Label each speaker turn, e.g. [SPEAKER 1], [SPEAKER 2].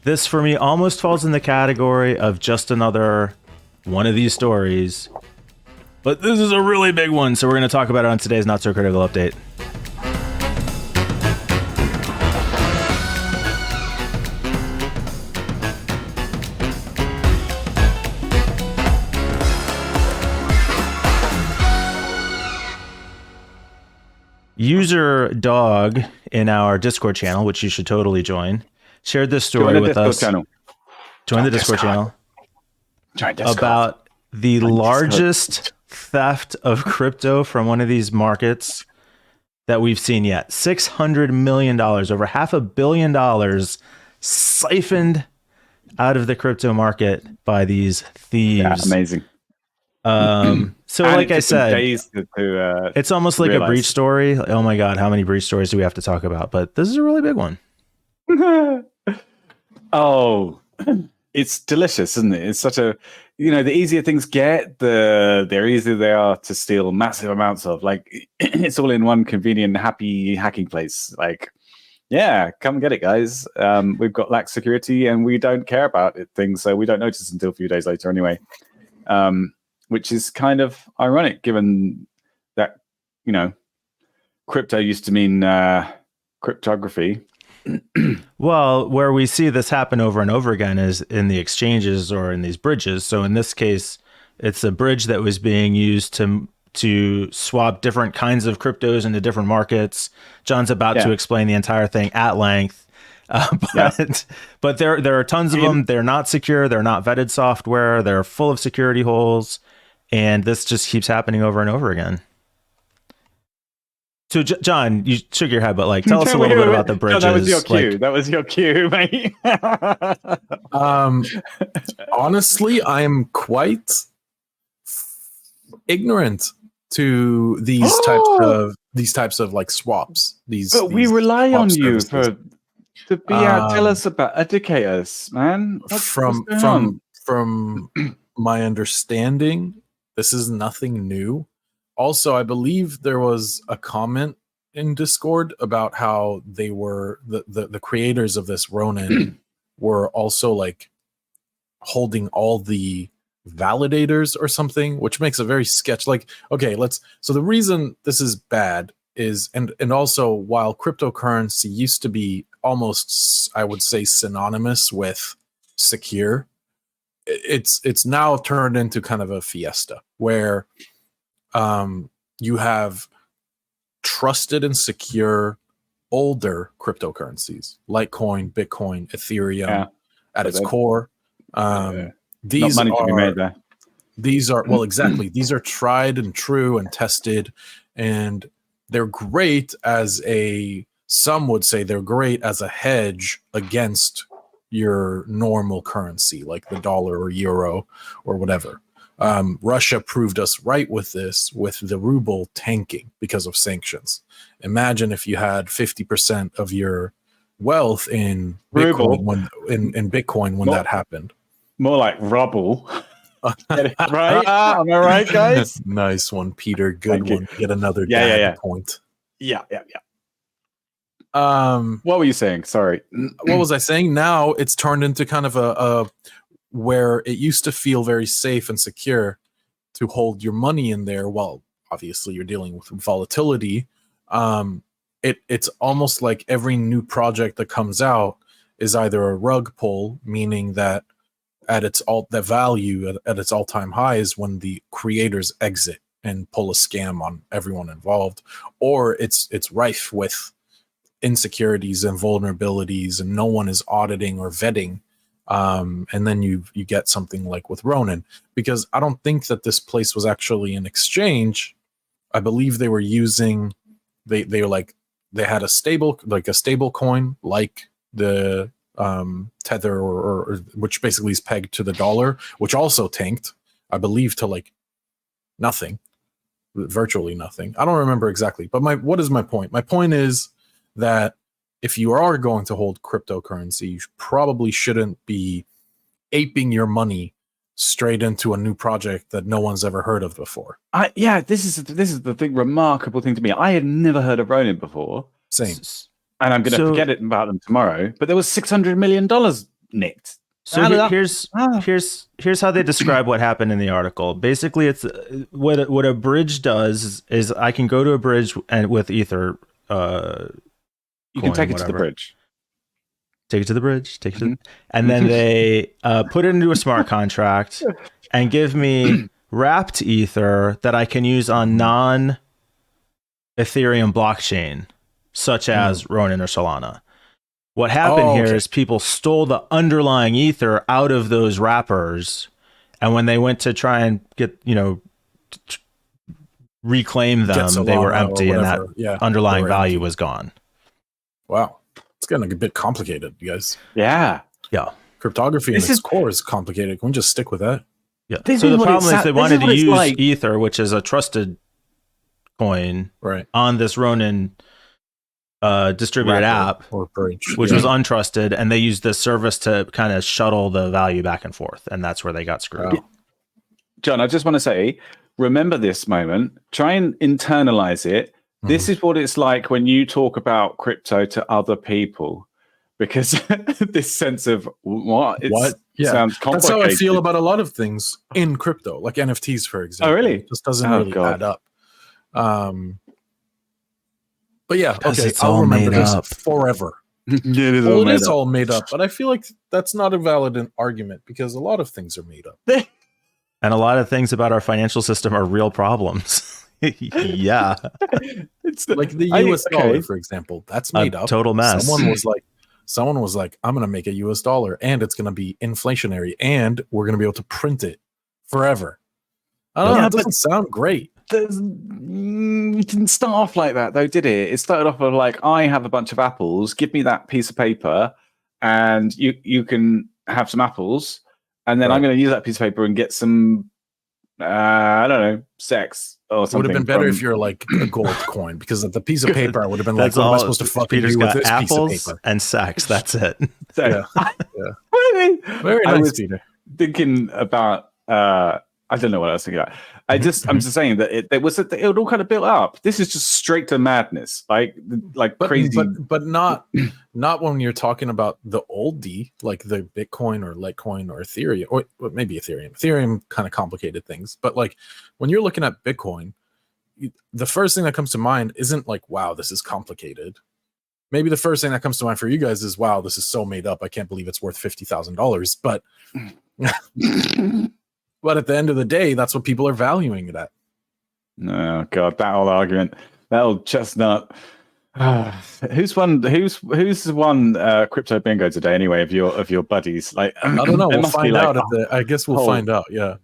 [SPEAKER 1] This for me almost falls in the category of just another one of these stories. But this is a really big one, so we're going to talk about it on today's Not So Critical Update. User Dog in our Discord channel, which you should totally join, shared this story with us. Join the Discord channel. About the largest theft of crypto from one of these markets that we've seen yet. $600 million, over $500 million siphoned out of the crypto market by these thieves.
[SPEAKER 2] Yeah, amazing.
[SPEAKER 1] So like I said, it's almost like a breach story. Oh my God, how many breach stories do we have to talk about? But this is a really big one.
[SPEAKER 2] Oh, it's delicious, isn't it? It's such a, the easier things get, the easier they are to steal massive amounts of. Like, it's all in one convenient, happy hacking place. Like, yeah, come get it, guys. We've got lax security and we don't care about things, so we don't notice until a few days later anyway. Which is kind of ironic, given that, crypto used to mean cryptography.
[SPEAKER 1] Well, where we see this happen over and over again is in the exchanges or in these bridges. So in this case, it's a bridge that was being used to swap different kinds of cryptos into different markets. John's about to explain the entire thing at length. But there are tons of them. They're not secure. They're not vetted software. They're full of security holes. And this just keeps happening over and over again. So, John, you shook your head, but tell us a little bit about the bridges.
[SPEAKER 2] No, that was your cue. That was your cue, mate.
[SPEAKER 3] Honestly, I am quite ignorant to these types of swaps.
[SPEAKER 2] But we rely on you to be tell us about, educate us, man.
[SPEAKER 3] From my understanding, this is nothing new. Also, I believe there was a comment in Discord about how they were the creators of this Ronin were also holding all the validators or something, which makes a very sketch. So the reason this is bad is, and also while cryptocurrency used to be almost, I would say, synonymous with secure, it's now turned into kind of a fiesta where you have trusted and secure older cryptocurrencies, Litecoin, Bitcoin, Ethereum at its core. These
[SPEAKER 2] not money to be made there.
[SPEAKER 3] These are, well, exactly. These are tried and true and tested, and they're great some would say they're great as a hedge against your normal currency, like the dollar or euro or whatever. Russia proved us right with this, with the ruble tanking because of sanctions. Imagine if you had 50% of your wealth in Bitcoin when that happened.
[SPEAKER 2] More like rubble. Right? Am I right, guys?
[SPEAKER 3] Nice one, Peter. Good one. Get another point.
[SPEAKER 2] Yeah. What were you saying? Sorry.
[SPEAKER 3] What was I saying? Now it's turned into kind of a where it used to feel very safe and secure to hold your money in there. Well, obviously you're dealing with volatility. It's almost like every new project that comes out is either a rug pull, meaning that at its value at its all-time highs when the creators exit and pull a scam on everyone involved, or it's rife with insecurities and vulnerabilities and no one is auditing or vetting. And then you get something like with Ronin, because I don't think that this place was actually an exchange. I believe they were using, they had a stable coin like the Tether or which basically is pegged to the dollar, which also tanked, I believe, to nothing, virtually nothing. I don't remember exactly, but what is my point? My point is that if you are going to hold cryptocurrency, you probably shouldn't be aping your money straight into a new project that no one's ever heard of before.
[SPEAKER 2] This is the remarkable thing to me. I had never heard of Ronin before.
[SPEAKER 3] Same.
[SPEAKER 2] And I'm going to forget about them tomorrow. But there was $600 million nicked.
[SPEAKER 1] So here's how they describe what happened in the article. Basically, it's what a bridge does is I can go to a bridge and with Ether.
[SPEAKER 2] You can take it to the bridge.
[SPEAKER 1] Take it to the bridge. And then they put it into a smart contract and give me wrapped Ether that I can use on non-Ethereum blockchain, such as Ronin or Solana. What happened here is people stole the underlying Ether out of those wrappers, and when they went to try and get, reclaim them, they were empty, and that underlying value was gone.
[SPEAKER 3] Wow. It's getting a bit complicated, you guys.
[SPEAKER 2] Yeah.
[SPEAKER 3] Cryptography in its core is complicated. Can we just stick with that?
[SPEAKER 1] Yeah. So the problem is they wanted to use Ether, which is a trusted coin, on this Ronin distributed app
[SPEAKER 3] or bridge,
[SPEAKER 1] which was untrusted, and they used this service to kind of shuttle the value back and forth, and that's where they got screwed.
[SPEAKER 2] John, I just want to say, remember this moment, try and internalize it. This is what it's like when you talk about crypto to other people, because this sense of what sounds complicated.
[SPEAKER 3] That's how I feel about a lot of things in crypto, like NFTs, for example.
[SPEAKER 2] Oh, really?
[SPEAKER 3] It just doesn't really add up. But yeah, I'll remember this forever. It is all made up, but I feel like that's not a valid argument because a lot of things are made up.
[SPEAKER 1] And a lot of things about our financial system are real problems. Yeah.
[SPEAKER 3] It's like the US dollar, for example. That's made up.
[SPEAKER 1] Total mess.
[SPEAKER 3] Someone was like, I'm going to make a US dollar and it's going to be inflationary and we're going to be able to print it forever. I don't know. It doesn't sound great.
[SPEAKER 2] It didn't start off like that, though, did it? It started off with like, I have a bunch of apples. Give me that piece of paper, and you can have some apples, and then I'm going to use that piece of paper and get some, I don't know, sex or something.
[SPEAKER 3] It would have been better if you're like a gold coin, because the piece of paper I would have been like, what am I supposed to fucking do with this piece of paper?
[SPEAKER 1] And sex. That's it.
[SPEAKER 3] So, very nice, Peter.
[SPEAKER 2] Thinking about. I don't know what I was thinking about. I'm just saying that it all kind of built up. This is just straight to madness, like crazy.
[SPEAKER 3] But not when you're talking about the oldie, like the Bitcoin or Litecoin or Ethereum, or maybe Ethereum. Ethereum kind of complicated things, but like when you're looking at Bitcoin, the first thing that comes to mind isn't like, wow, this is complicated. Maybe the first thing that comes to mind for you guys is, wow, this is so made up. I can't believe it's worth $50,000. But but at the end of the day, that's what people are valuing it at.
[SPEAKER 2] Oh God, that old argument, that old chestnut. Who's won crypto bingo today anyway of your buddies? Like,
[SPEAKER 3] I don't know. We'll find out. I guess we'll find out. Yeah.